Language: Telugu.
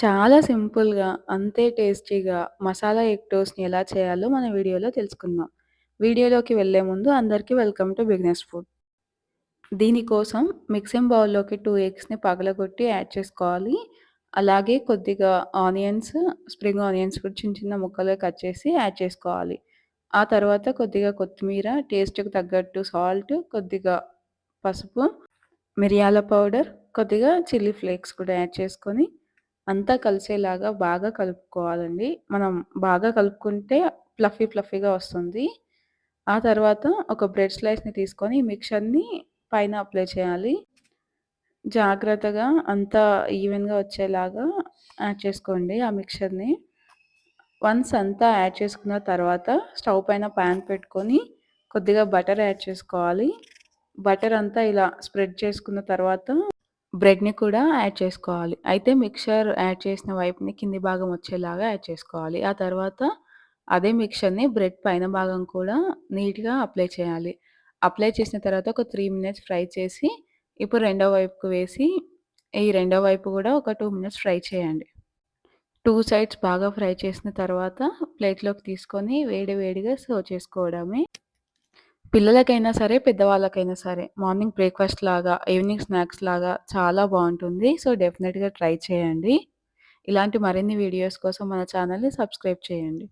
చాలా సింపుల్‌గా, అంతే టేస్టీగా మసాలా ఎగ్ టోస్ట్‌ని ఎలా చేయాలో మన వీడియోలో తెలుసుకుందాం. వీడియోలోకి వెళ్ళే ముందు అందరికీ వెల్కమ్ టు బిగినర్స్ ఫుడ్. దీనికోసం మిక్సింగ్ బౌల్‌లోకి 2 ఎగ్స్‌ని పగలగొట్టి యాడ్ చేసుకోవాలి. అలాగే కొద్దిగా ఆనియన్స్, స్ప్రింగ్ ఆనియన్స్ కూడా చిన్న చిన్న ముక్కలుగా కట్ చేసి యాడ్ చేసుకోవాలి. ఆ తర్వాత కొద్దిగా కొత్తిమీర, టేస్ట్‌కి తగ్గట్టు సాల్ట్, కొద్దిగా పసుపు, మిరియాల పౌడర్, కొద్దిగా చిల్లీ ఫ్లేక్స్ కూడా యాడ్ చేసుకొని అంతా కలిసేలాగా బాగా కలుపుకోవాలండి. మనం బాగా కలుపుకుంటే ఫ్లఫీగా వస్తుంది. ఆ తర్వాత ఒక బ్రెడ్ స్లైస్‌ని తీసుకొని ఈ మిక్చర్‌ని పైన అప్లై చేయాలి. జాగ్రత్తగా అంతా ఈవెన్‌గా వచ్చేలాగా యాడ్ చేసుకోండి ఆ మిక్చర్‌ని. వన్స్ అంతా యాడ్ చేసుకున్న తర్వాత స్టవ్ పైన పాన్ పెట్టుకొని కొద్దిగా బటర్ యాడ్ చేసుకోవాలి. బటర్ అంతా ఇలా స్ప్రెడ్ చేసుకున్న తర్వాత బ్రెడ్‌ని కూడా యాడ్ చేసుకోవాలి. అయితే మిక్చర్ యాడ్ చేసిన వైపుని కింది భాగం వచ్చేలాగా యాడ్ చేసుకోవాలి. ఆ తర్వాత అదే మిక్చర్‌ని బ్రెడ్ పైన భాగం కూడా నీట్‌గా అప్లై చేయాలి. అప్లై చేసిన తర్వాత ఒక 3 మినిట్స్ ఫ్రై చేసి, ఇప్పుడు రెండో వైపుకు వేసి, ఈ రెండో వైపు కూడా ఒక 2 మినిట్స్ ఫ్రై చేయండి. 2 సైడ్స్ బాగా ఫ్రై చేసిన తర్వాత ప్లేట్‌లోకి తీసుకొని వేడి వేడిగా సర్వ్ చేసుకోవడమే. పిల్లలకైనా సరే, పెద్దవాళ్ళకైనా సరే మార్నింగ్ బ్రేక్‌ఫాస్ట్ లాగా, ఈవినింగ్ స్నాక్స్ లాగా చాలా బావుంటుంది. సో, డెఫినిట్‌గా ట్రై చేయండి. ఇలాంటి మరిన్ని వీడియోస్ కోసం మన ఛానెల్‌ని సబ్స్క్రైబ్ చేయండి.